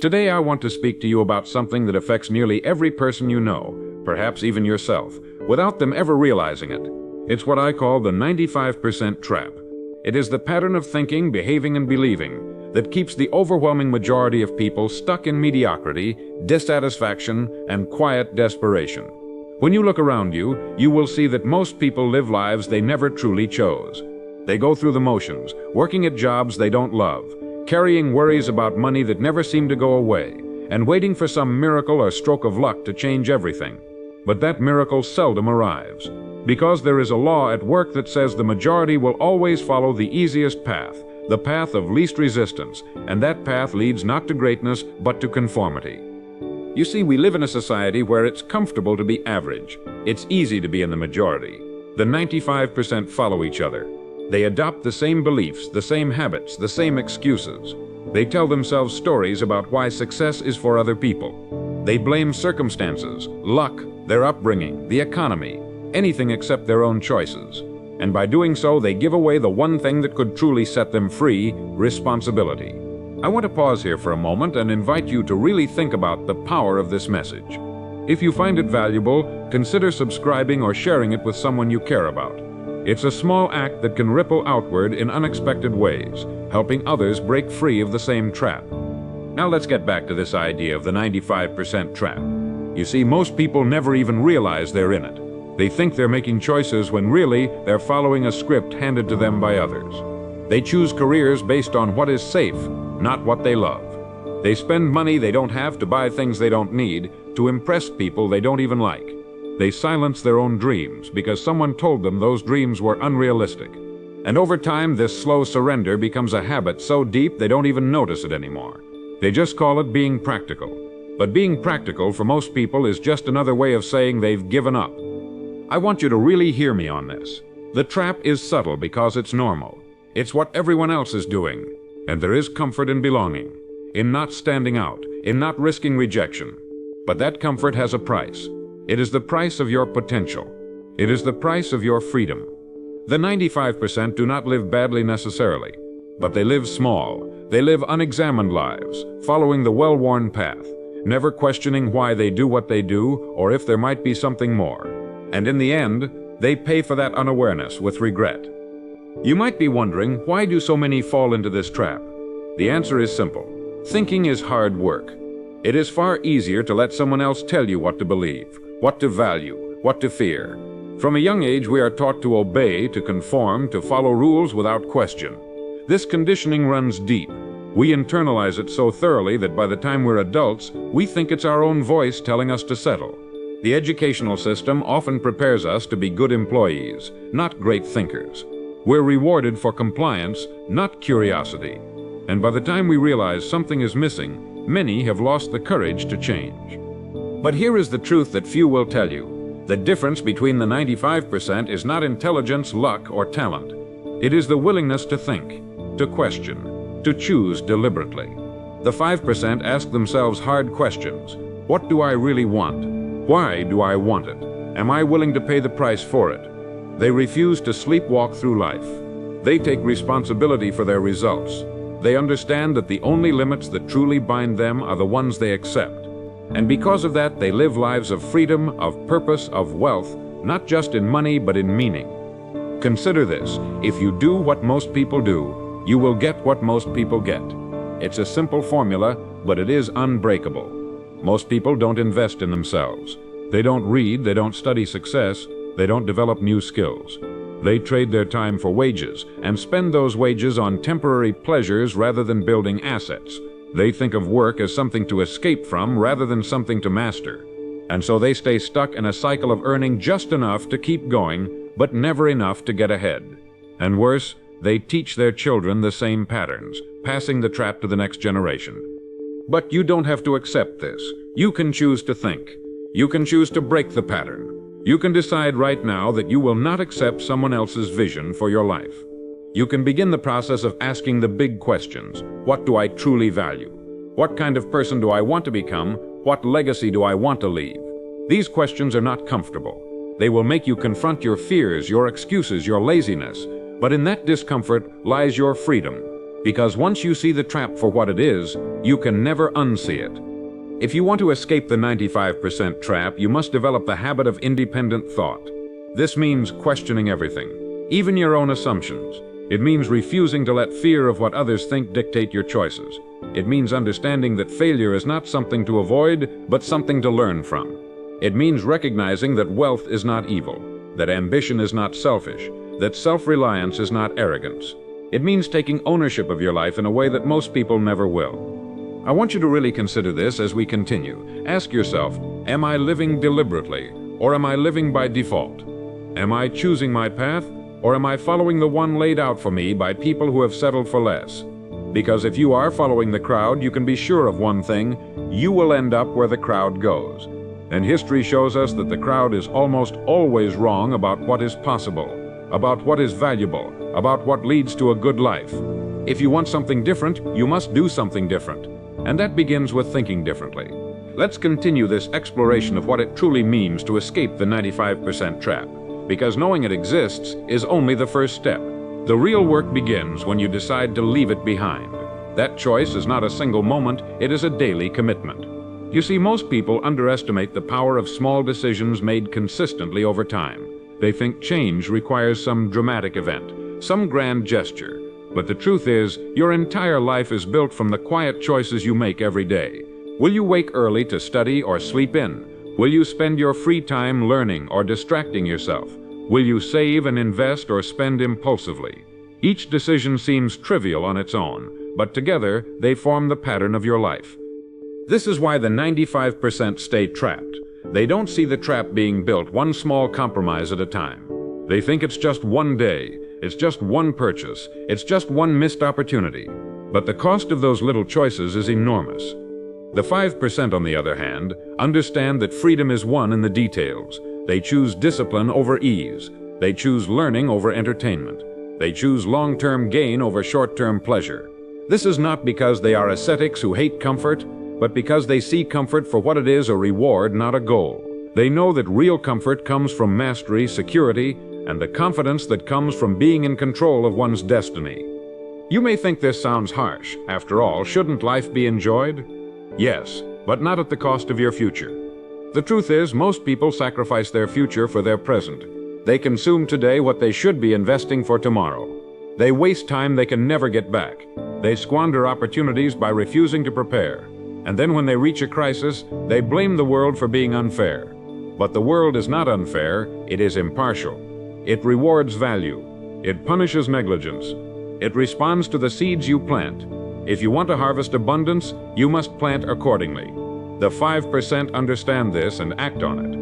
Today I want to speak to you about something that affects nearly every person you know, perhaps even yourself, without them ever realizing it. It's what I call the 95% trap. It is the pattern of thinking, behaving, and believing that keeps the overwhelming majority of people stuck in mediocrity, dissatisfaction, and quiet desperation. When you look around you, you will see that most people live lives they never truly chose. They go through the motions, working at jobs they don't love, carrying worries about money that never seem to go away, and waiting for some miracle or stroke of luck to change everything. But that miracle seldom arrives, because there is a law at work that says the majority will always follow the easiest path, the path of least resistance, and that path leads not to greatness, but to conformity. You see, we live in a society where it's comfortable to be average. It's easy to be in the majority. The 95% follow each other. They adopt the same beliefs, the same habits, the same excuses. They tell themselves stories about why success is for other people. They blame circumstances, luck, their upbringing, the economy, anything except their own choices. And by doing so, they give away the one thing that could truly set them free: responsibility. I want to pause here for a moment and invite you to really think about the power of this message. If you find it valuable, consider subscribing or sharing it with someone you care about. It's a small act that can ripple outward in unexpected ways, helping others break free of the same trap. Now let's get back to this idea of the 95% trap. You see, most people never even realize they're in it. They think they're making choices when really they're following a script handed to them by others. They choose careers based on what is safe, not what they love. They spend money they don't have to buy things they don't need, to impress people they don't even like. They silence their own dreams because someone told them those dreams were unrealistic. And over time, this slow surrender becomes a habit so deep they don't even notice it anymore. They just call it being practical. But being practical for most people is just another way of saying they've given up. I want you to really hear me on this. The trap is subtle because it's normal. It's what everyone else is doing. And there is comfort in belonging, in not standing out, in not risking rejection. But that comfort has a price. It is the price of your potential. It is the price of your freedom. The 95% do not live badly necessarily, but they live small. They live unexamined lives, following the well-worn path, never questioning why they do what they do or if there might be something more. And in the end, they pay for that unawareness with regret. You might be wondering, why do so many fall into this trap? The answer is simple. Thinking is hard work. It is far easier to let someone else tell you what to believe, what to value, what to fear. From a young age, we are taught to obey, to conform, to follow rules without question. This conditioning runs deep. We internalize it so thoroughly that by the time we're adults, we think it's our own voice telling us to settle. The educational system often prepares us to be good employees, not great thinkers. We're rewarded for compliance, not curiosity. And by the time we realize something is missing, many have lost the courage to change. But here is the truth that few will tell you. The difference between the 95% is not intelligence, luck, or talent. It is the willingness to think, to question, to choose deliberately. The 5% ask themselves hard questions. What do I really want? Why do I want it? Am I willing to pay the price for it? They refuse to sleepwalk through life. They take responsibility for their results. They understand that the only limits that truly bind them are the ones they accept. And because of that, they live lives of freedom, of purpose, of wealth, not just in money, but in meaning. Consider this: if you do what most people do, you will get what most people get. It's a simple formula, but it is unbreakable. Most people don't invest in themselves. They don't read, they don't study success, they don't develop new skills. They trade their time for wages and spend those wages on temporary pleasures rather than building assets. They think of work as something to escape from rather than something to master. And so they stay stuck in a cycle of earning just enough to keep going, but never enough to get ahead. And worse, they teach their children the same patterns, passing the trap to the next generation. But you don't have to accept this. You can choose to think. You can choose to break the pattern. You can decide right now that you will not accept someone else's vision for your life. You can begin the process of asking the big questions. What do I truly value? What kind of person do I want to become? What legacy do I want to leave? These questions are not comfortable. They will make you confront your fears, your excuses, your laziness. But in that discomfort lies your freedom. Because once you see the trap for what it is, you can never unsee it. If you want to escape the 95% trap, you must develop the habit of independent thought. This means questioning everything, even your own assumptions. It means refusing to let fear of what others think dictate your choices. It means understanding that failure is not something to avoid, but something to learn from. It means recognizing that wealth is not evil, that ambition is not selfish, that self-reliance is not arrogance. It means taking ownership of your life in a way that most people never will. I want you to really consider this as we continue. Ask yourself, am I living deliberately, or am I living by default? Am I choosing my path, or am I following the one laid out for me by people who have settled for less? Because if you are following the crowd, you can be sure of one thing: you will end up where the crowd goes. And history shows us that the crowd is almost always wrong about what is possible, about what is valuable, about what leads to a good life. If you want something different, you must do something different. And that begins with thinking differently. Let's continue this exploration of what it truly means to escape the 95% trap, because knowing it exists is only the first step. The real work begins when you decide to leave it behind. That choice is not a single moment, it is a daily commitment. You see, most people underestimate the power of small decisions made consistently over time. They think change requires some dramatic event, some grand gesture. But the truth is, your entire life is built from the quiet choices you make every day. Will you wake early to study or sleep in? Will you spend your free time learning or distracting yourself? Will you save and invest or spend impulsively? Each decision seems trivial on its own, but together they form the pattern of your life. This is why the 95% stay trapped. They don't see the trap being built one small compromise at a time. They think it's just one day. It's just one purchase. It's just one missed opportunity. But the cost of those little choices is enormous. The 5%, on the other hand, understand that freedom is won in the details. They choose discipline over ease. They choose learning over entertainment. They choose long-term gain over short-term pleasure. This is not because they are ascetics who hate comfort, but because they see comfort for what it is: a reward, not a goal. They know that real comfort comes from mastery, security, and the confidence that comes from being in control of one's destiny. You may think this sounds harsh. After all, shouldn't life be enjoyed? Yes, but not at the cost of your future. The truth is, most people sacrifice their future for their present. They consume today what they should be investing for tomorrow. They waste time they can never get back. They squander opportunities by refusing to prepare. And then when they reach a crisis, they blame the world for being unfair. But the world is not unfair, it is impartial. It rewards value. It punishes negligence. It responds to the seeds you plant. If you want to harvest abundance, you must plant accordingly. The 5% understand this and act on it.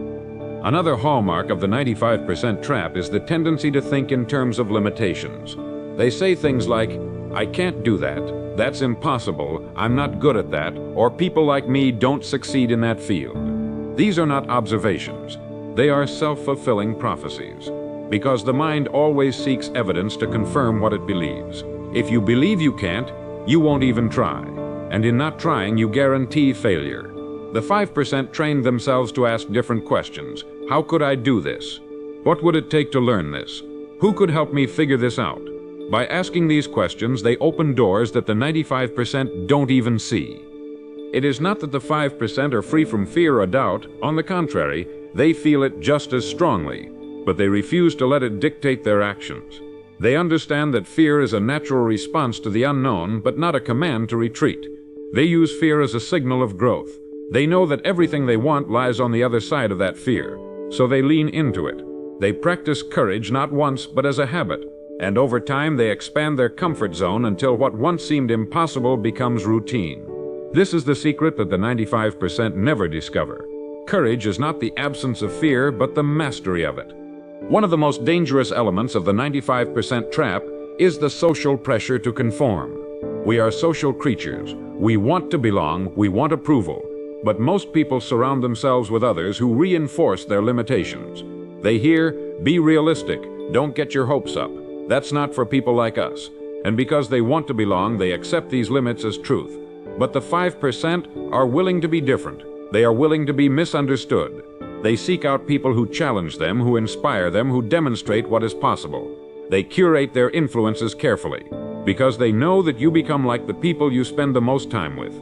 Another hallmark of the 95% trap is the tendency to think in terms of limitations. They say things like, "I can't do that, that's impossible, I'm not good at that," or "people like me don't succeed in that field." These are not observations. They are self-fulfilling prophecies. Because the mind always seeks evidence to confirm what it believes. If you believe you can't, you won't even try. And in not trying, you guarantee failure. The 5% trained themselves to ask different questions. How could I do this? What would it take to learn this? Who could help me figure this out? By asking these questions, they open doors that the 95% don't even see. It is not that the 5% are free from fear or doubt. On the contrary, they feel it just as strongly. But they refuse to let it dictate their actions. They understand that fear is a natural response to the unknown, but not a command to retreat. They use fear as a signal of growth. They know that everything they want lies on the other side of that fear, so they lean into it. They practice courage not once, but as a habit, and over time they expand their comfort zone until what once seemed impossible becomes routine. This is the secret that the 95% never discover. Courage is not the absence of fear, but the mastery of it. One of the most dangerous elements of the 95% trap is the social pressure to conform. We are social creatures. We want to belong, we want approval. But most people surround themselves with others who reinforce their limitations. They hear, "Be realistic, don't get your hopes up. That's not for people like us." And because they want to belong, they accept these limits as truth. But the 5% are willing to be different. They are willing to be misunderstood. They seek out people who challenge them, who inspire them, who demonstrate what is possible. They curate their influences carefully. because they know that you become like the people you spend the most time with.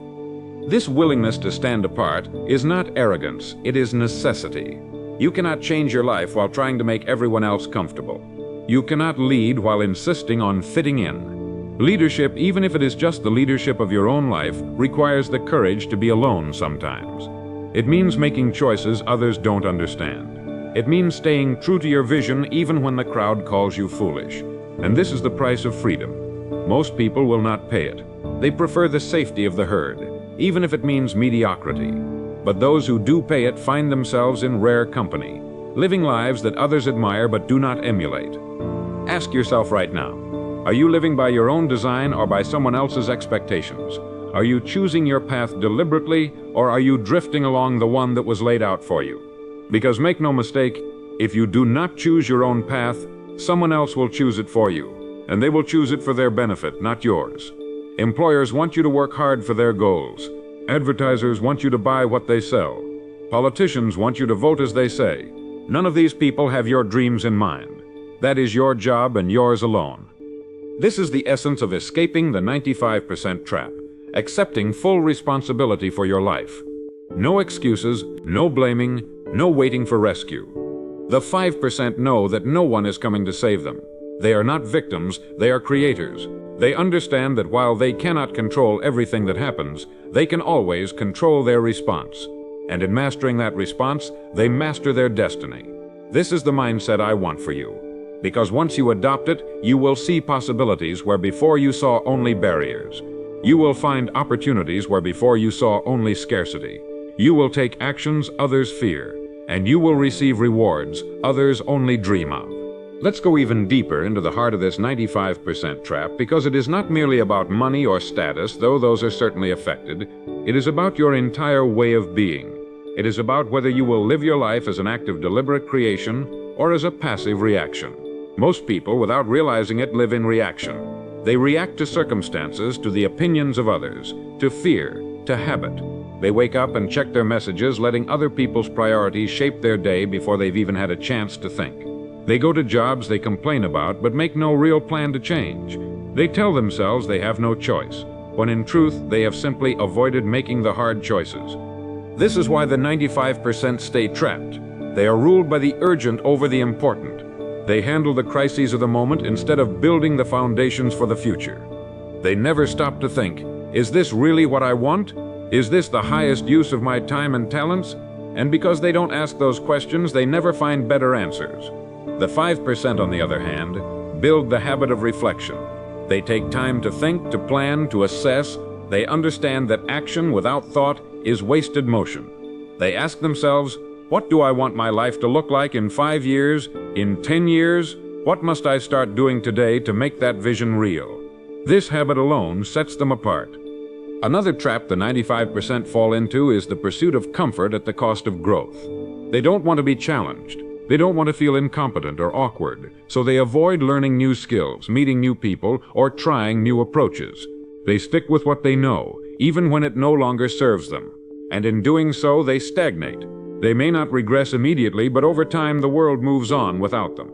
This willingness to stand apart is not arrogance, it is necessity. You cannot change your life while trying to make everyone else comfortable. You cannot lead while insisting on fitting in. Leadership, even if it is just the leadership of your own life, requires the courage to be alone sometimes. It means making choices others don't understand. It means staying true to your vision even when the crowd calls you foolish. And this is the price of freedom. Most people will not pay it. They prefer the safety of the herd, even if it means mediocrity. But those who do pay it find themselves in rare company, living lives that others admire but do not emulate. Ask yourself right now, are you living by your own design or by someone else's expectations? Are you choosing your path deliberately, or are you drifting along the one that was laid out for you? Because make no mistake, if you do not choose your own path, someone else will choose it for you, and they will choose it for their benefit, not yours. Employers want you to work hard for their goals. Advertisers want you to buy what they sell. Politicians want you to vote as they say. None of these people have your dreams in mind. That is your job and yours alone. This is the essence of escaping the 95% trap, accepting full responsibility for your life. No excuses, no blaming, no waiting for rescue. The 5% know that no one is coming to save them. They are not victims, they are creators. They understand that while they cannot control everything that happens, they can always control their response. And in mastering that response, they master their destiny. This is the mindset I want for you. Because once you adopt it, you will see possibilities where before you saw only barriers. You will find opportunities where before you saw only scarcity. You will take actions others fear, and you will receive rewards others only dream of. Let's go even deeper into the heart of this 95% trap, because it is not merely about money or status, though those are certainly affected. It is about your entire way of being. It is about whether you will live your life as an act of deliberate creation or as a passive reaction. Most people, without realizing it, live in reaction. They react to circumstances, to the opinions of others, to fear, to habit. They wake up and check their messages, letting other people's priorities shape their day before they've even had a chance to think. They go to jobs they complain about but make no real plan to change. They tell themselves they have no choice, when in truth they have simply avoided making the hard choices. This is why the 95% stay trapped. They are ruled by the urgent over the important. They handle the crises of the moment instead of building the foundations for the future. They never stop to think, is this really what I want? Is this the highest use of my time and talents? And because they don't ask those questions, they never find better answers. The 5%, on the other hand, build the habit of reflection. They take time to think, to plan, to assess. They understand that action without thought is wasted motion. They ask themselves, what do I want my life to look like in 5 years, in 10 years? What must I start doing today to make that vision real? This habit alone sets them apart. Another trap the 95% fall into is the pursuit of comfort at the cost of growth. They don't want to be challenged. They don't want to feel incompetent or awkward, so they avoid learning new skills, meeting new people, or trying new approaches. They stick with what they know, even when it no longer serves them. And in doing so, they stagnate. They may not regress immediately, but over time the world moves on without them.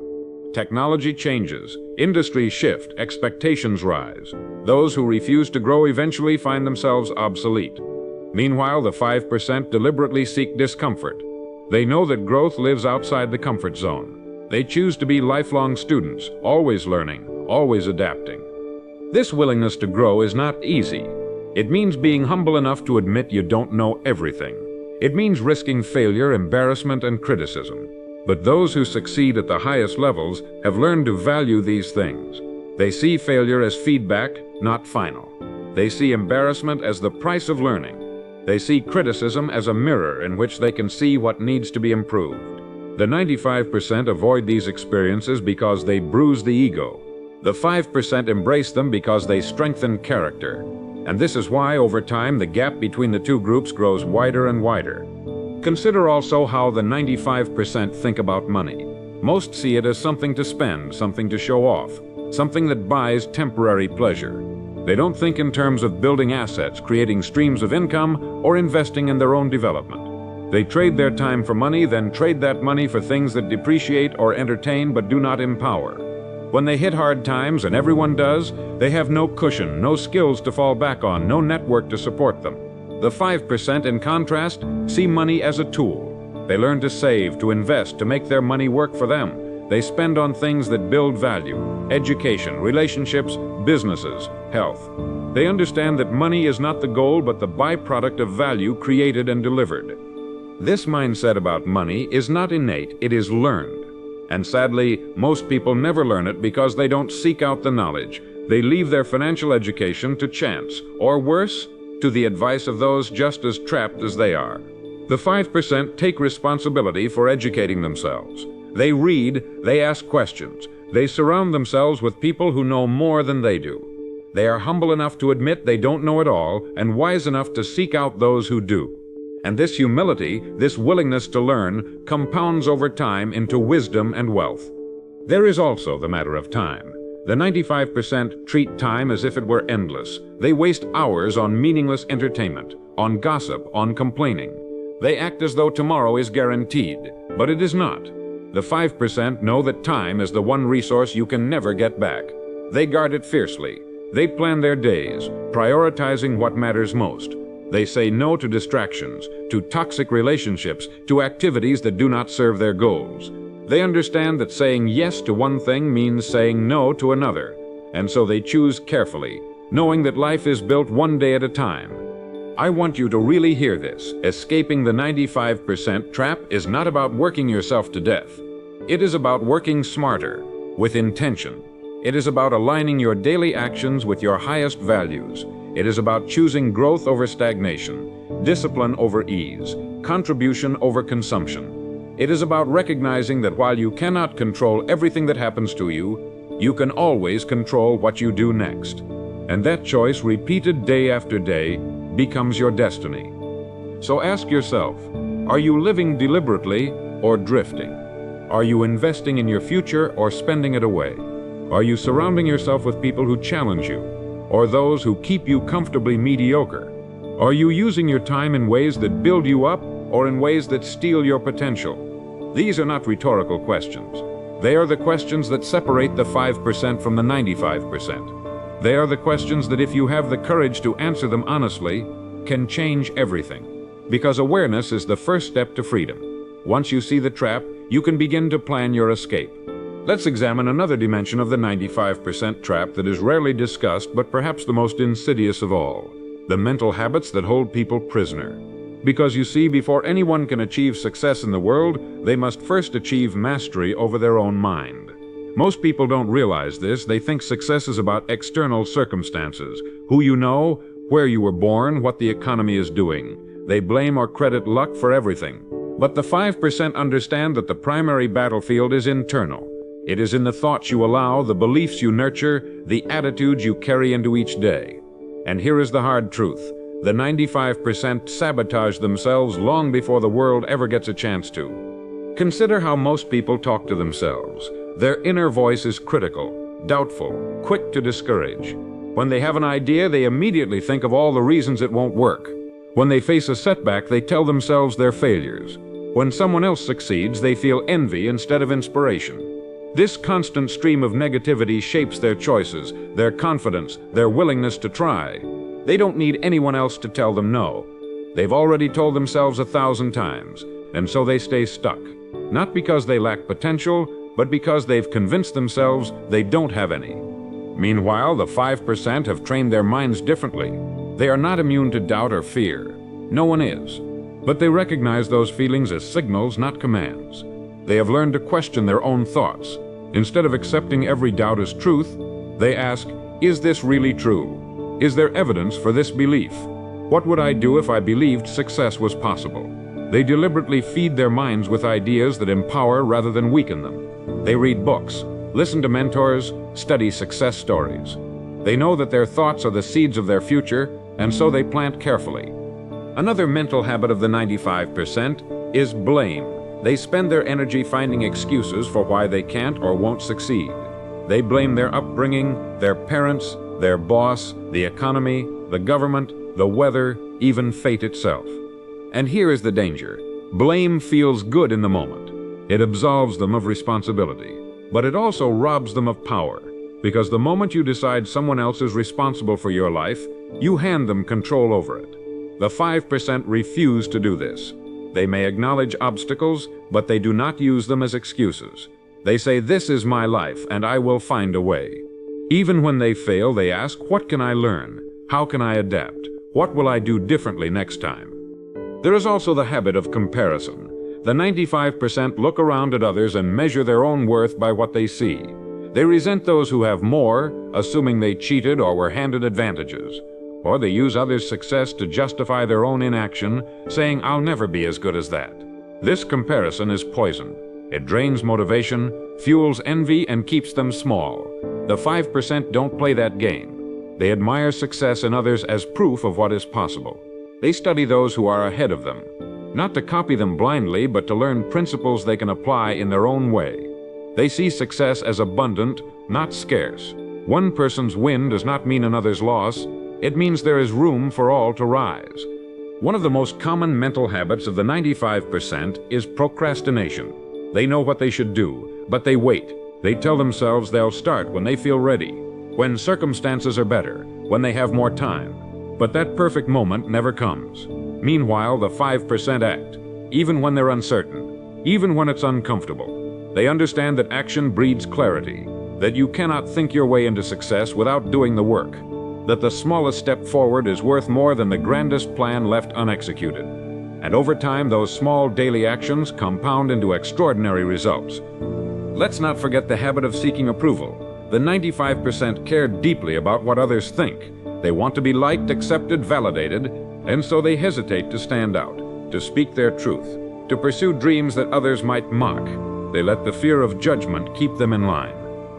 Technology changes, industries shift, expectations rise. Those who refuse to grow eventually find themselves obsolete. Meanwhile, the 5% deliberately seek discomfort. They know that growth lives outside the comfort zone. They choose to be lifelong students, always learning, always adapting. This willingness to grow is not easy. It means being humble enough to admit you don't know everything. It means risking failure, embarrassment, and criticism. But those who succeed at the highest levels have learned to value these things. They see failure as feedback, not final. They see embarrassment as the price of learning. They see criticism as a mirror in which they can see what needs to be improved. The 95% avoid these experiences because they bruise the ego. The 5% embrace them because they strengthen character. And this is why, over time, the gap between the two groups grows wider and wider. Consider also how the 95% think about money. Most see it as something to spend, something to show off, something that buys temporary pleasure. They don't think in terms of building assets, creating streams of income, or investing in their own development. They trade their time for money, then trade that money for things that depreciate or entertain but do not empower. When they hit hard times, and everyone does, they have no cushion, no skills to fall back on, no network to support them. The 5%, in contrast, see money as a tool. They learn to save, to invest, to make their money work for them. They spend on things that build value: education, relationships, businesses, health. They understand that money is not the goal, but the byproduct of value created and delivered. This mindset about money is not innate, it is learned. And sadly, most people never learn it because they don't seek out the knowledge. They leave their financial education to chance, or worse, to the advice of those just as trapped as they are. The 5% take responsibility for educating themselves. They read, they ask questions. They surround themselves with people who know more than they do. They are humble enough to admit they don't know it all, and wise enough to seek out those who do. And this humility, this willingness to learn, compounds over time into wisdom and wealth. There is also the matter of time. The 95% treat time as if it were endless. They waste hours on meaningless entertainment, on gossip, on complaining. They act as though tomorrow is guaranteed, but it is not. The 5% know that time is the one resource you can never get back. They guard it fiercely. They plan their days, prioritizing what matters most. They say no to distractions, to toxic relationships, to activities that do not serve their goals. They understand that saying yes to one thing means saying no to another, and so they choose carefully, knowing that life is built one day at a time. I want you to really hear this. Escaping the 95% trap is not about working yourself to death. It is about working smarter, with intention. It is about aligning your daily actions with your highest values. It is about choosing growth over stagnation, discipline over ease, contribution over consumption. It is about recognizing that while you cannot control everything that happens to you, you can always control what you do next. And that choice, repeated day after day, becomes your destiny. So ask yourself, are you living deliberately or drifting? Are you investing in your future or spending it away? Are you surrounding yourself with people who challenge you, or those who keep you comfortably mediocre? Are you using your time in ways that build you up or in ways that steal your potential? These are not rhetorical questions. They are the questions that separate the 5% from the 95%. They are the questions that, if you have the courage to answer them honestly, can change everything. Because awareness is the first step to freedom. Once you see the trap, you can begin to plan your escape. Let's examine another dimension of the 95% trap that is rarely discussed, but perhaps the most insidious of all: the mental habits that hold people prisoner. Because you see, before anyone can achieve success in the world, they must first achieve mastery over their own mind. Most people don't realize this. They think success is about external circumstances: who you know, where you were born, what the economy is doing. They blame or credit luck for everything. But the 5% understand that the primary battlefield is internal. It is in the thoughts you allow, the beliefs you nurture, the attitudes you carry into each day. And here is the hard truth: the 95% sabotage themselves long before the world ever gets a chance to. Consider how most people talk to themselves. Their inner voice is critical, doubtful, quick to discourage. When they have an idea, they immediately think of all the reasons it won't work. When they face a setback, they tell themselves their failures. When someone else succeeds, they feel envy instead of inspiration. This constant stream of negativity shapes their choices, their confidence, their willingness to try. They don't need anyone else to tell them no. They've already told themselves 1,000 times, and so they stay stuck. Not because they lack potential, but because they've convinced themselves they don't have any. Meanwhile, the 5% have trained their minds differently. They are not immune to doubt or fear. No one is. But they recognize those feelings as signals, not commands. They have learned to question their own thoughts. Instead of accepting every doubt as truth, they ask, is this really true? Is there evidence for this belief? What would I do if I believed success was possible? They deliberately feed their minds with ideas that empower rather than weaken them. They read books, listen to mentors, study success stories. They know that their thoughts are the seeds of their future, and so they plant carefully. Another mental habit of the 95% is blame. They spend their energy finding excuses for why they can't or won't succeed. They blame their upbringing, their parents, their boss, the economy, the government, the weather, even fate itself. And here is the danger. Blame feels good in the moment. It absolves them of responsibility. But it also robs them of power, because the moment you decide someone else is responsible for your life, you hand them control over it. The 5% refuse to do this. They may acknowledge obstacles, but they do not use them as excuses. They say, "This is my life, and I will find a way." Even when they fail, they ask, "What can I learn? How can I adapt? What will I do differently next time?" There is also the habit of comparison. The 95% look around at others and measure their own worth by what they see. They resent those who have more, assuming they cheated or were handed advantages. Or they use others' success to justify their own inaction, saying, "I'll never be as good as that." This comparison is poison. It drains motivation, fuels envy, and keeps them small. The 5% don't play that game. They admire success in others as proof of what is possible. They study those who are ahead of them, not to copy them blindly, but to learn principles they can apply in their own way. They see success as abundant, not scarce. One person's win does not mean another's loss. It means there is room for all to rise. One of the most common mental habits of the 95% is procrastination. They know what they should do, but they wait. They tell themselves they'll start when they feel ready, when circumstances are better, when they have more time. But that perfect moment never comes. Meanwhile, the 5% act, even when they're uncertain, even when it's uncomfortable. They understand that action breeds clarity, that you cannot think your way into success without doing the work, that the smallest step forward is worth more than the grandest plan left unexecuted. And over time, those small daily actions compound into extraordinary results. Let's not forget the habit of seeking approval. The 95% care deeply about what others think. They want to be liked, accepted, validated, and so they hesitate to stand out, to speak their truth, to pursue dreams that others might mock. They let the fear of judgment keep them in line.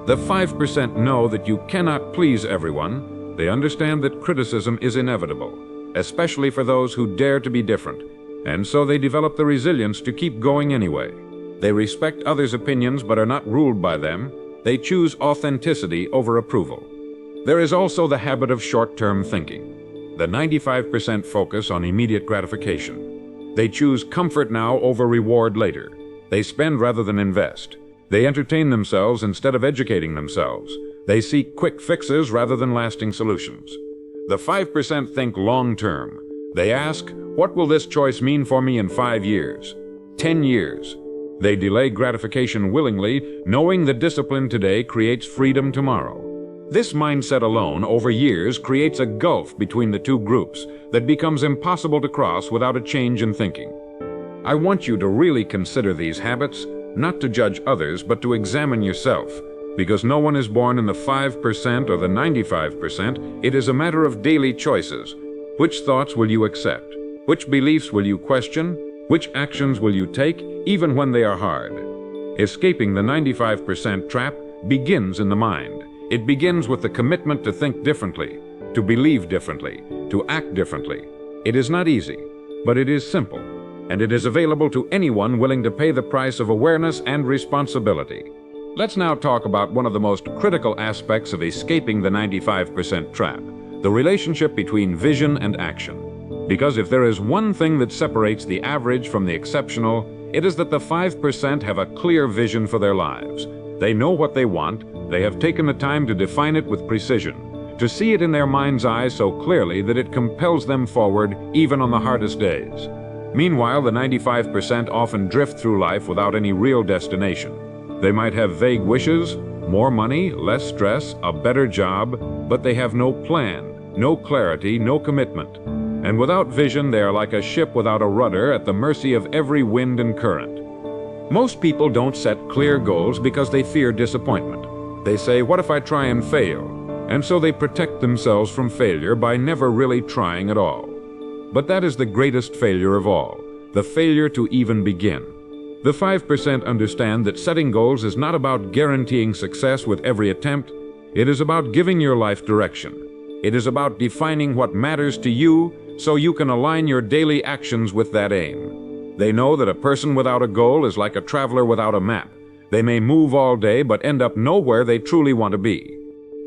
The 5% know that you cannot please everyone. They understand that criticism is inevitable, especially for those who dare to be different, and so they develop the resilience to keep going anyway. They respect others' opinions but are not ruled by them. They choose authenticity over approval. There is also the habit of short-term thinking. The 95% focus on immediate gratification. They choose comfort now over reward later. They spend rather than invest. They entertain themselves instead of educating themselves. They seek quick fixes rather than lasting solutions. The 5% think long-term. They ask, "What will this choice mean for me in 5 years, 10 years?" They delay gratification willingly, knowing that discipline today creates freedom tomorrow. This mindset alone, over years, creates a gulf between the two groups that becomes impossible to cross without a change in thinking. I want you to really consider these habits, not to judge others, but to examine yourself. Because no one is born in the 5% or the 95%, it is a matter of daily choices. Which thoughts will you accept? Which beliefs will you question? Which actions will you take, even when they are hard? Escaping the 95% trap begins in the mind. It begins with the commitment to think differently, to believe differently, to act differently. It is not easy, but it is simple, and it is available to anyone willing to pay the price of awareness and responsibility. Let's now talk about one of the most critical aspects of escaping the 95% trap, the relationship between vision and action. Because if there is one thing that separates the average from the exceptional, it is that the 5% have a clear vision for their lives. They know what they want. They have taken the time to define it with precision, to see it in their mind's eye so clearly that it compels them forward even on the hardest days. Meanwhile, the 95% often drift through life without any real destination. They might have vague wishes, more money, less stress, a better job, but they have no plan, no clarity, no commitment. And without vision, they are like a ship without a rudder at the mercy of every wind and current. Most people don't set clear goals because they fear disappointment. They say, "What if I try and fail?" And so they protect themselves from failure by never really trying at all. But that is the greatest failure of all, the failure to even begin. The 5% understand that setting goals is not about guaranteeing success with every attempt. It is about giving your life direction. It is about defining what matters to you so you can align your daily actions with that aim. They know that a person without a goal is like a traveler without a map. They may move all day but end up nowhere they truly want to be.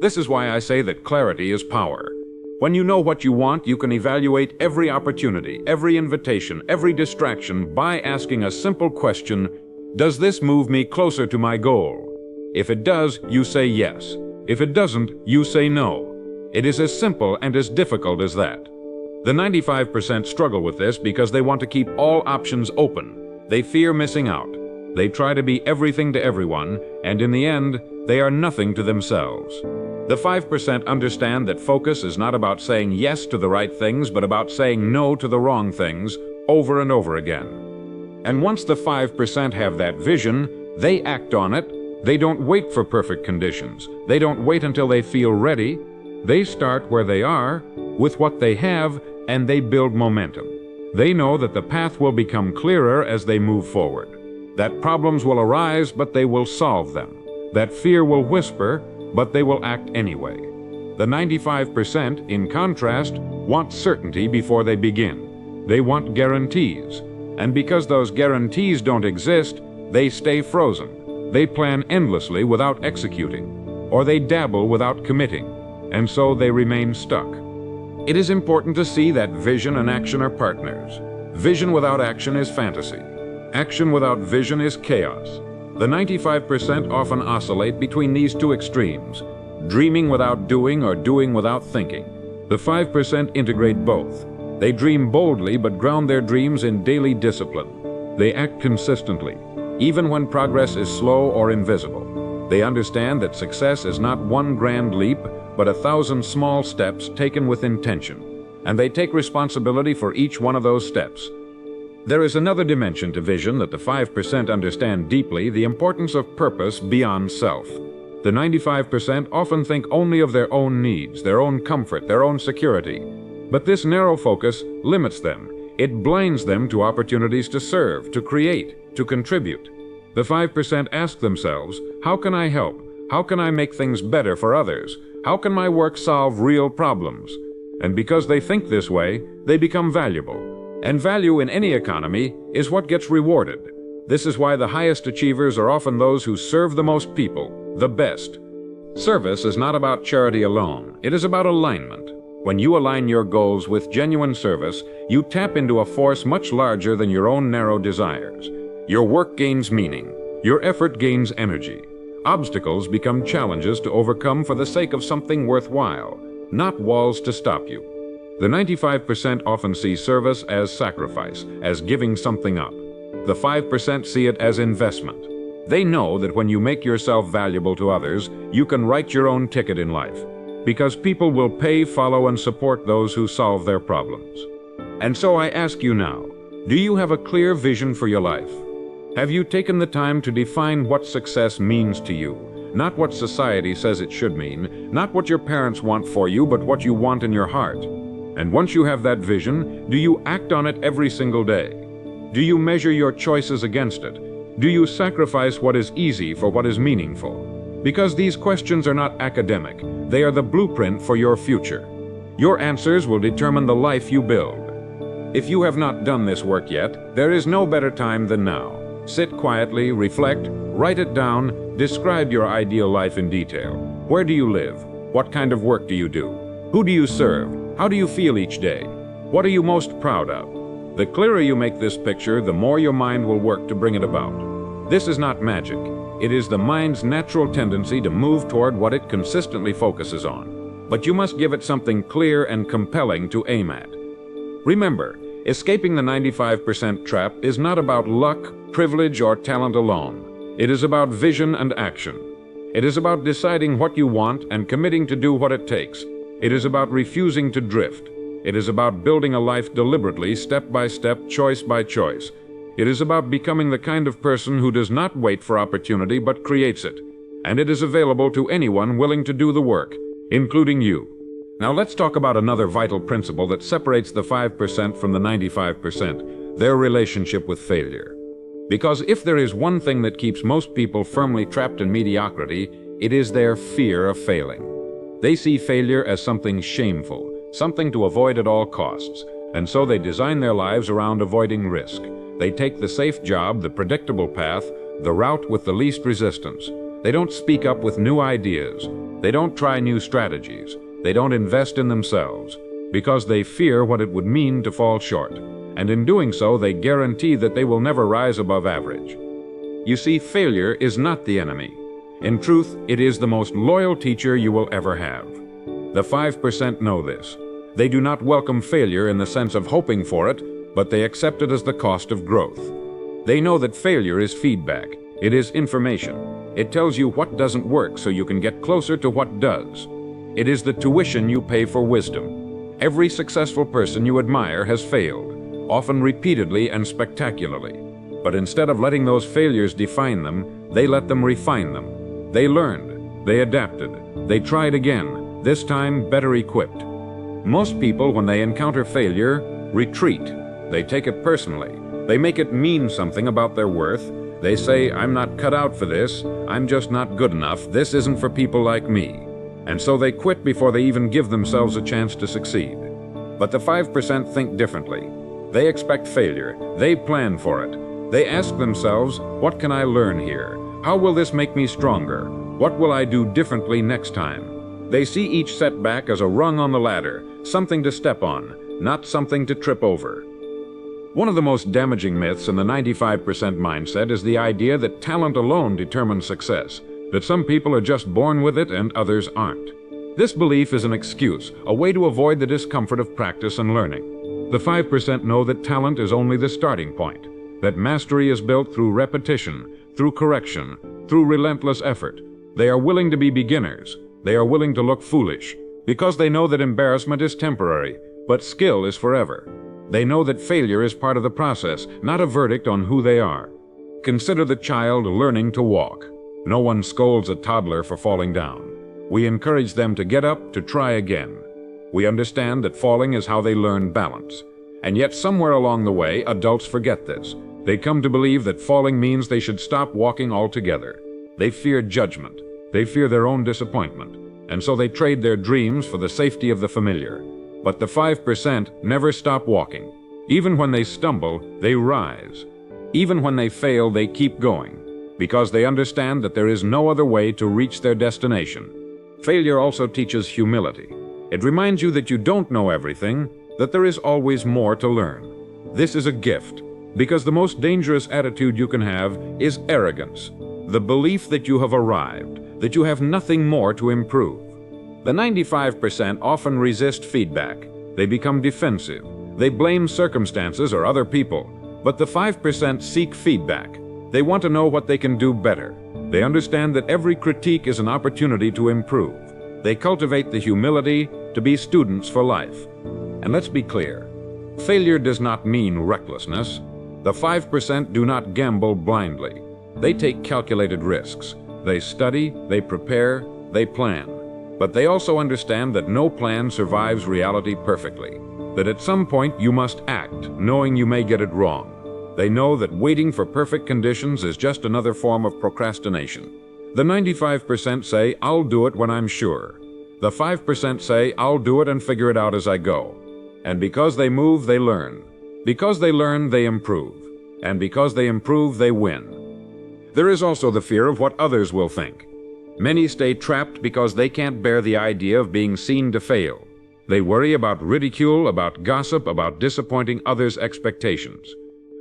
This is why I say that clarity is power. When you know what you want, you can evaluate every opportunity, every invitation, every distraction by asking a simple question: does this move me closer to my goal? If it does, you say yes. If it doesn't, you say no. It is as simple and as difficult as that. The 95% struggle with this because they want to keep all options open. They fear missing out. They try to be everything to everyone, and in the end, they are nothing to themselves. The 5% understand that focus is not about saying yes to the right things, but about saying no to the wrong things over and over again. And once the 5% have that vision, they act on it. They don't wait for perfect conditions. They don't wait until they feel ready. They start where they are, with what they have, and they build momentum. They know that the path will become clearer as they move forward. That problems will arise, but they will solve them. That fear will whisper, but they will act anyway. The 95%, in contrast, want certainty before they begin. They want guarantees. And because those guarantees don't exist, they stay frozen. They plan endlessly without executing, or they dabble without committing, and so they remain stuck. It is important to see that vision and action are partners. Vision without action is fantasy. Action without vision is chaos. The 95% often oscillate between these two extremes, dreaming without doing or doing without thinking. The 5% integrate both. They dream boldly but ground their dreams in daily discipline. They act consistently, even when progress is slow or invisible. They understand that success is not one grand leap, but 1,000 small steps taken with intention, and they take responsibility for each one of those steps. There is another dimension to vision that the 5% understand deeply: the importance of purpose beyond self. The 95% often think only of their own needs, their own comfort, their own security. But this narrow focus limits them. It blinds them to opportunities to serve, to create, to contribute. The 5% ask themselves, how can I help? How can I make things better for others? How can my work solve real problems? And because they think this way, they become valuable. And value in any economy is what gets rewarded. This is why the highest achievers are often those who serve the most people, the best. Service is not about charity alone. It is about alignment. When you align your goals with genuine service, you tap into a force much larger than your own narrow desires. Your work gains meaning. Your effort gains energy. Obstacles become challenges to overcome for the sake of something worthwhile, not walls to stop you. The 95% often see service as sacrifice, as giving something up. The 5% see it as investment. They know that when you make yourself valuable to others, you can write your own ticket in life, because people will pay, follow, and support those who solve their problems. And so I ask you now, do you have a clear vision for your life? Have you taken the time to define what success means to you? Not what society says it should mean, not what your parents want for you, but what you want in your heart. And once you have that vision, do you act on it every single day? Do you measure your choices against it? Do you sacrifice what is easy for what is meaningful? Because these questions are not academic, they are the blueprint for your future. Your answers will determine the life you build. If you have not done this work yet, there is no better time than now. Sit quietly, reflect, write it down, describe your ideal life in detail. Where do you live? What kind of work do you do? Who do you serve? How do you feel each day? What are you most proud of? The clearer you make this picture, the more your mind will work to bring it about. This is not magic. It is the mind's natural tendency to move toward what it consistently focuses on. But you must give it something clear and compelling to aim at. Remember, escaping the 95% trap is not about luck, privilege, or talent alone. It is about vision and action. It is about deciding what you want and committing to do what it takes. It is about refusing to drift. It is about building a life deliberately, step by step, choice by choice. It is about becoming the kind of person who does not wait for opportunity but creates it. And it is available to anyone willing to do the work, including you. Now let's talk about another vital principle that separates the 5% from the 95%, their relationship with failure. Because if there is one thing that keeps most people firmly trapped in mediocrity, it is their fear of failing. They see failure as something shameful, something to avoid at all costs, and so they design their lives around avoiding risk. They take the safe job, the predictable path, the route with the least resistance. They don't speak up with new ideas. They don't try new strategies. They don't invest in themselves, because they fear what it would mean to fall short. And in doing so, they guarantee that they will never rise above average. You see, failure is not the enemy. In truth, it is the most loyal teacher you will ever have. The 5% know this. They do not welcome failure in the sense of hoping for it, but they accept it as the cost of growth. They know that failure is feedback. It is information. It tells you what doesn't work so you can get closer to what does. It is the tuition you pay for wisdom. Every successful person you admire has failed, often repeatedly and spectacularly. But instead of letting those failures define them, they let them refine them. They learned, they adapted, they tried again, this time better equipped. Most people, when they encounter failure, retreat. They take it personally. They make it mean something about their worth. They say, I'm not cut out for this, I'm just not good enough, this isn't for people like me. And so they quit before they even give themselves a chance to succeed. But the 5% think differently. They expect failure. They plan for it. They ask themselves, what can I learn here? How will this make me stronger? What will I do differently next time? They see each setback as a rung on the ladder, something to step on, not something to trip over. One of the most damaging myths in the 95% mindset is the idea that talent alone determines success, that some people are just born with it and others aren't. This belief is an excuse, a way to avoid the discomfort of practice and learning. The 5% know that talent is only the starting point, that mastery is built through repetition, through correction, through relentless effort. They are willing to be beginners. They are willing to look foolish, because they know that embarrassment is temporary, but skill is forever. They know that failure is part of the process, not a verdict on who they are. Consider the child learning to walk. No one scolds a toddler for falling down. We encourage them to get up, to try again. We understand that falling is how they learn balance. And yet somewhere along the way, adults forget this. They come to believe that falling means they should stop walking altogether. They fear judgment. They fear their own disappointment. And so they trade their dreams for the safety of the familiar. But the 5% never stop walking. Even when they stumble, they rise. Even when they fail, they keep going, because they understand that there is no other way to reach their destination. Failure also teaches humility. It reminds you that you don't know everything, that there is always more to learn. This is a gift, because the most dangerous attitude you can have is arrogance, the belief that you have arrived, that you have nothing more to improve. The 95% often resist feedback. They become defensive. They blame circumstances or other people. But the 5% seek feedback. They want to know what they can do better. They understand that every critique is an opportunity to improve. They cultivate the humility to be students for life. And let's be clear, failure does not mean recklessness. The 5% do not gamble blindly. They take calculated risks. They study, they prepare, they plan. But they also understand that no plan survives reality perfectly, that at some point you must act, knowing you may get it wrong. They know that waiting for perfect conditions is just another form of procrastination. The 95% say, I'll do it when I'm sure. The 5% say, I'll do it and figure it out as I go. And because they move, they learn. Because they learn, they improve. And because they improve, they win. There is also the fear of what others will think. Many stay trapped because they can't bear the idea of being seen to fail. They worry about ridicule, about gossip, about disappointing others' expectations.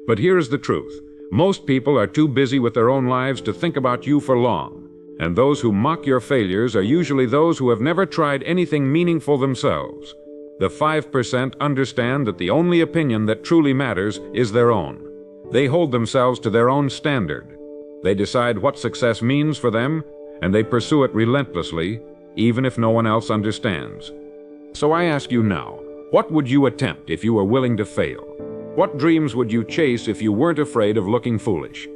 But here's the truth. Most people are too busy with their own lives to think about you for long. And those who mock your failures are usually those who have never tried anything meaningful themselves. The 5% understand that the only opinion that truly matters is their own. They hold themselves to their own standard. They decide what success means for them, and they pursue it relentlessly, even if no one else understands. So I ask you now, what would you attempt if you were willing to fail? What dreams would you chase if you weren't afraid of looking foolish?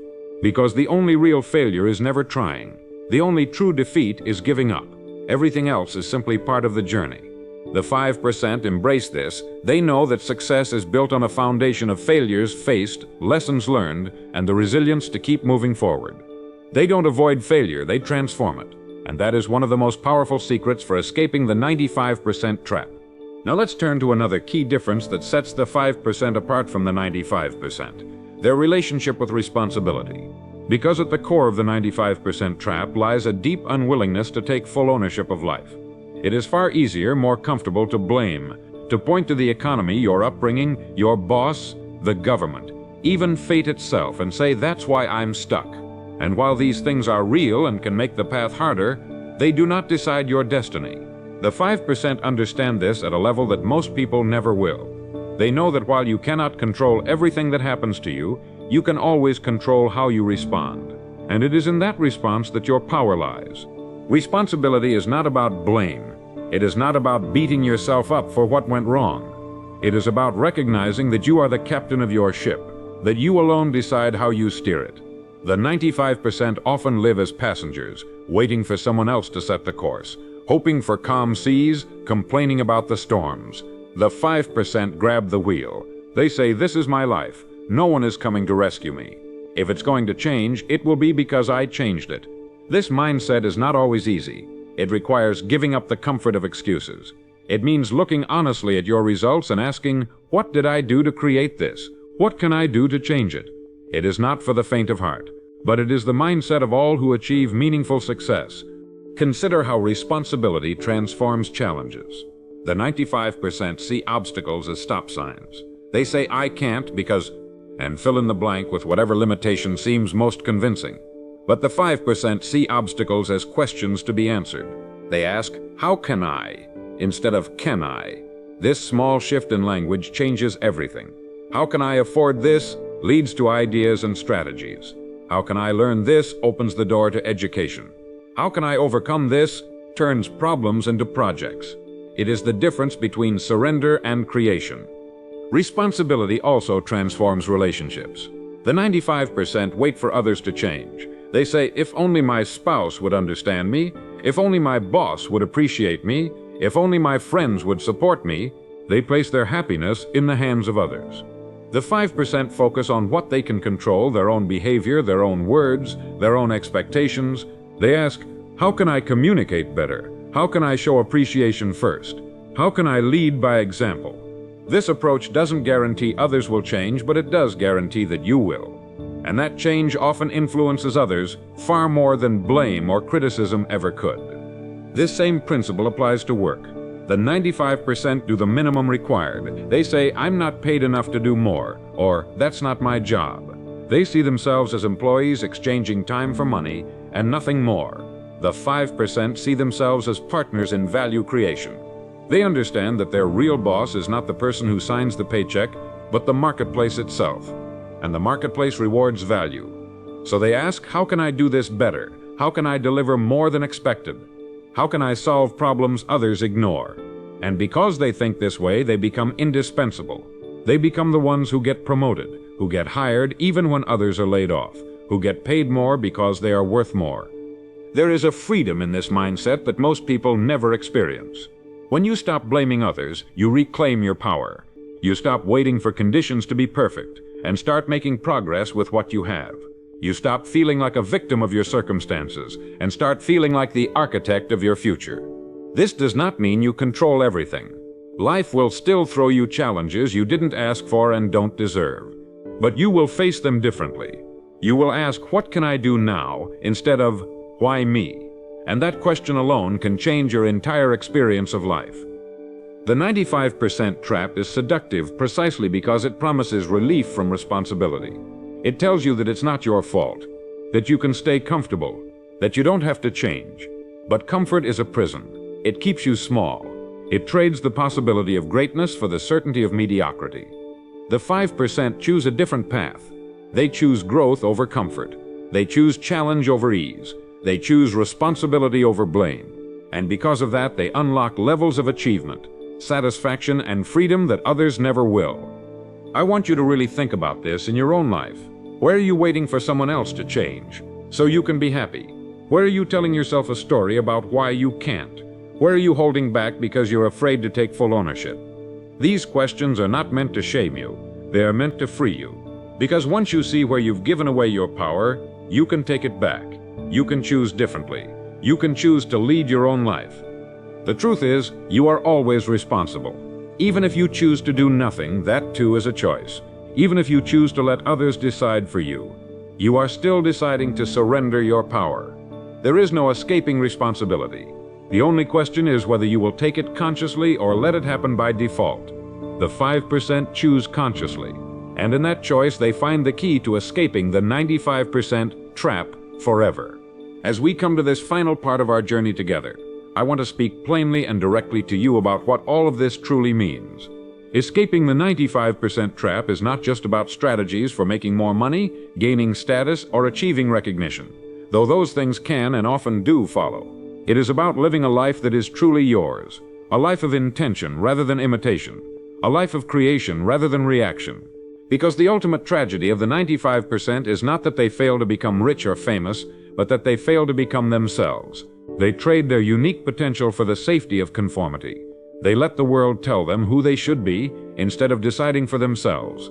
Because the only real failure is never trying. The only true defeat is giving up. Everything else is simply part of the journey. The 5% embrace this. They know that success is built on a foundation of failures faced, lessons learned, and the resilience to keep moving forward. They don't avoid failure, they transform it. And that is one of the most powerful secrets for escaping the 95% trap. Now let's turn to another key difference that sets the 5% apart from the 95%, their relationship with responsibility. Because at the core of the 95% trap lies a deep unwillingness to take full ownership of life. It is far easier, more comfortable to blame, to point to the economy, your upbringing, your boss, the government, even fate itself, and say, that's why I'm stuck. And while these things are real and can make the path harder, they do not decide your destiny. The 5% understand this at a level that most people never will. They know that while you cannot control everything that happens to you, you can always control how you respond. And it is in that response that your power lies. Responsibility is not about blame. It is not about beating yourself up for what went wrong. It is about recognizing that you are the captain of your ship, that you alone decide how you steer it. The 95% often live as passengers, waiting for someone else to set the course, hoping for calm seas, complaining about the storms. The 5% grab the wheel. They say, "This is my life. No one is coming to rescue me. If it's going to change, it will be because I changed it." This mindset is not always easy. It requires giving up the comfort of excuses. It means looking honestly at your results and asking, what did I do to create this? What can I do to change it? It is not for the faint of heart, but it is the mindset of all who achieve meaningful success. Consider how responsibility transforms challenges. The 95% see obstacles as stop signs. They say, "I can't because," and fill in the blank with whatever limitation seems most convincing. But the 5% see obstacles as questions to be answered. They ask, "How can I?" instead of "Can I?" This small shift in language changes everything. "How can I afford this?" leads to ideas and strategies. "How can I learn this?" opens the door to education. "How can I overcome this?" turns problems into projects. It is the difference between surrender and creation. Responsibility also transforms relationships. The 95% wait for others to change. They say, "If only my spouse would understand me, if only my boss would appreciate me, if only my friends would support me." They place their happiness in the hands of others. The 5% focus on what they can control, their own behavior, their own words, their own expectations. They ask, "How can I communicate better? How can I show appreciation first? How can I lead by example?" This approach doesn't guarantee others will change, but it does guarantee that you will. And that change often influences others far more than blame or criticism ever could. This same principle applies to work. The 95% do the minimum required. They say, "I'm not paid enough to do more," or "That's not my job." They see themselves as employees exchanging time for money and nothing more. The 5% see themselves as partners in value creation. They understand that their real boss is not the person who signs the paycheck, but the marketplace itself. And the marketplace rewards value. So they ask, "How can I do this better? How can I deliver more than expected? How can I solve problems others ignore?" And because they think this way, they become indispensable. They become the ones who get promoted, who get hired even when others are laid off, who get paid more because they are worth more. There is a freedom in this mindset that most people never experience. When you stop blaming others, you reclaim your power. You stop waiting for conditions to be perfect and start making progress with what you have. You stop feeling like a victim of your circumstances and start feeling like the architect of your future. This does not mean you control everything. Life will still throw you challenges you didn't ask for and don't deserve. But you will face them differently. You will ask, "What can I do now?" instead of, "Why me?" And that question alone can change your entire experience of life. The 95% trap is seductive precisely because it promises relief from responsibility. It tells you that it's not your fault, that you can stay comfortable, that you don't have to change. But comfort is a prison. It keeps you small. It trades the possibility of greatness for the certainty of mediocrity. The 5% choose a different path. They choose growth over comfort. They choose challenge over ease. They choose responsibility over blame. And because of that, they unlock levels of achievement, satisfaction, and freedom that others never will. I want you to really think about this in your own life. Where are you waiting for someone else to change so you can be happy? Where are you telling yourself a story about why you can't? Where are you holding back because you're afraid to take full ownership? These questions are not meant to shame you. They are meant to free you. Because once you see where you've given away your power, you can take it back. You can choose differently. You can choose to lead your own life. The truth is, you are always responsible. Even if you choose to do nothing, that too is a choice. Even if you choose to let others decide for you, you are still deciding to surrender your power. There is no escaping responsibility. The only question is whether you will take it consciously or let it happen by default. The 5% choose consciously, and in that choice they find the key to escaping the 95% trap forever. As we come to this final part of our journey together, I want to speak plainly and directly to you about what all of this truly means. Escaping the 95% trap is not just about strategies for making more money, gaining status, or achieving recognition, though those things can and often do follow. It is about living a life that is truly yours, a life of intention rather than imitation, a life of creation rather than reaction. Because the ultimate tragedy of the 95% is not that they fail to become rich or famous, but that they fail to become themselves. They trade their unique potential for the safety of conformity. They let the world tell them who they should be instead of deciding for themselves.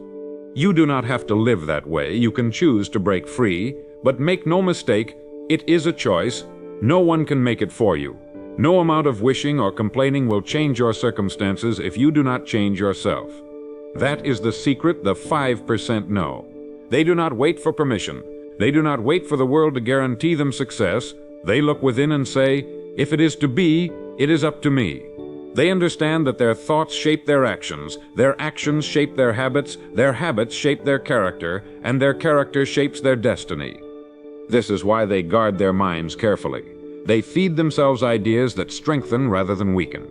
You do not have to live that way. You can choose to break free, but make no mistake, it is a choice. No one can make it for you. No amount of wishing or complaining will change your circumstances if you do not change yourself. That is the secret the 5% know. They do not wait for permission. They do not wait for the world to guarantee them success. They look within and say, if it is to be, it is up to me. They understand that their thoughts shape their actions shape their habits shape their character, and their character shapes their destiny. This is why they guard their minds carefully. They feed themselves ideas that strengthen rather than weaken.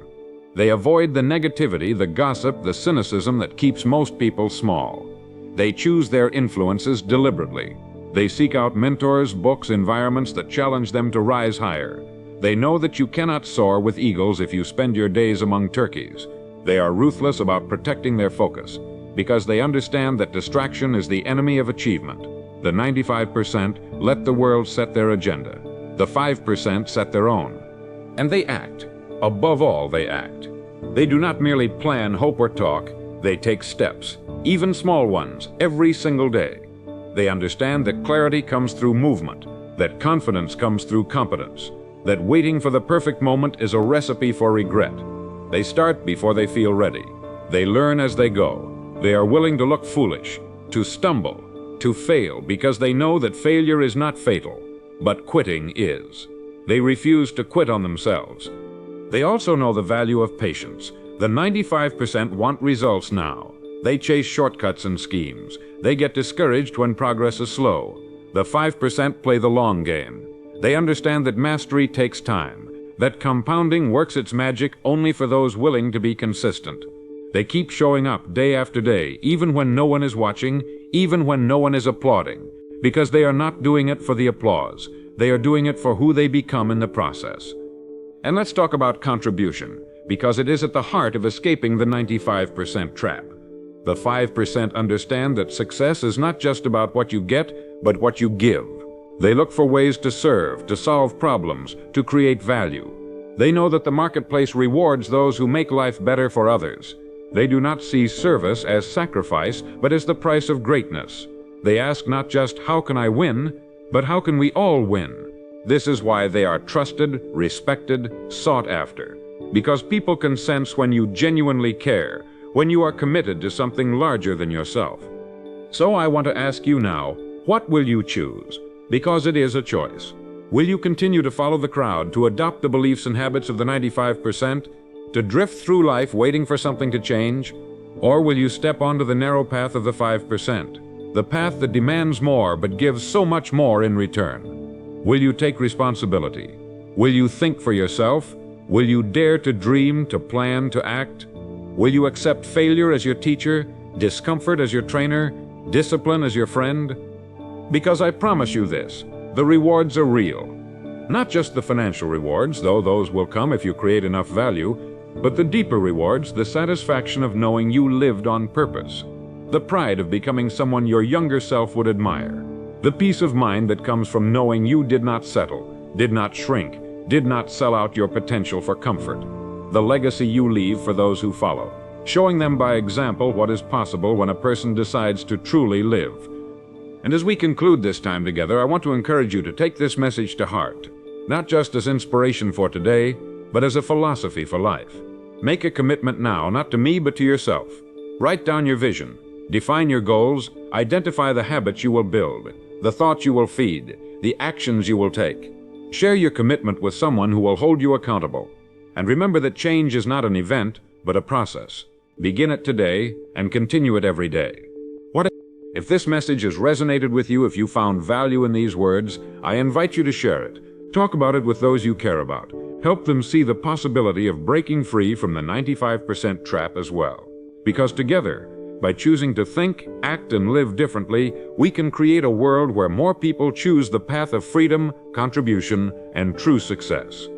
They avoid the negativity, the gossip, the cynicism that keeps most people small. They choose their influences deliberately. They seek out mentors, books, environments that challenge them to rise higher. They know that you cannot soar with eagles if you spend your days among turkeys. They are ruthless about protecting their focus, because they understand that distraction is the enemy of achievement. The 95% let the world set their agenda. The 5% set their own. And they act. Above all, they act. They do not merely plan, hope, or talk. They take steps, even small ones, every single day. They understand that clarity comes through movement, that confidence comes through competence, that waiting for the perfect moment is a recipe for regret. They start before they feel ready. They learn as they go. They are willing to look foolish, to stumble, to fail, because they know that failure is not fatal, but quitting is. They refuse to quit on themselves. They also know the value of patience. The 95% want results now. They chase shortcuts and schemes. They get discouraged when progress is slow. The 5% play the long game. They understand that mastery takes time, that compounding works its magic only for those willing to be consistent. They keep showing up day after day, even when no one is watching, even when no one is applauding, because they are not doing it for the applause. They are doing it for who they become in the process. And let's talk about contribution, because it is at the heart of escaping the 95% trap. The 5% understand that success is not just about what you get, but what you give. They look for ways to serve, to solve problems, to create value. They know that the marketplace rewards those who make life better for others. They do not see service as sacrifice, but as the price of greatness. They ask not just, how can I win, but how can we all win? This is why they are trusted, respected, sought after. Because people can sense when you genuinely care, when you are committed to something larger than yourself. So I want to ask you now, what will you choose? Because it is a choice. Will you continue to follow the crowd, to adopt the beliefs and habits of the 95%, to drift through life waiting for something to change? Or will you step onto the narrow path of the 5%, the path that demands more but gives so much more in return? Will you take responsibility? Will you think for yourself? Will you dare to dream, to plan, to act? Will you accept failure as your teacher, discomfort as your trainer, discipline as your friend? Because I promise you this, the rewards are real. Not just the financial rewards, though those will come if you create enough value, but the deeper rewards, the satisfaction of knowing you lived on purpose, the pride of becoming someone your younger self would admire, the peace of mind that comes from knowing you did not settle, did not shrink, did not sell out your potential for comfort, the legacy you leave for those who follow, showing them by example what is possible when a person decides to truly live. And as we conclude this time together, I want to encourage you to take this message to heart, not just as inspiration for today, but as a philosophy for life. Make a commitment now, not to me, but to yourself. Write down your vision, define your goals, identify the habits you will build, the thoughts you will feed, the actions you will take. Share your commitment with someone who will hold you accountable. And remember that change is not an event, but a process. Begin it today and continue it every day. If this message has resonated with you, if you found value in these words, I invite you to share it. Talk about it with those you care about. Help them see the possibility of breaking free from the 95% trap as well. Because together, by choosing to think, act, and live differently, we can create a world where more people choose the path of freedom, contribution, and true success.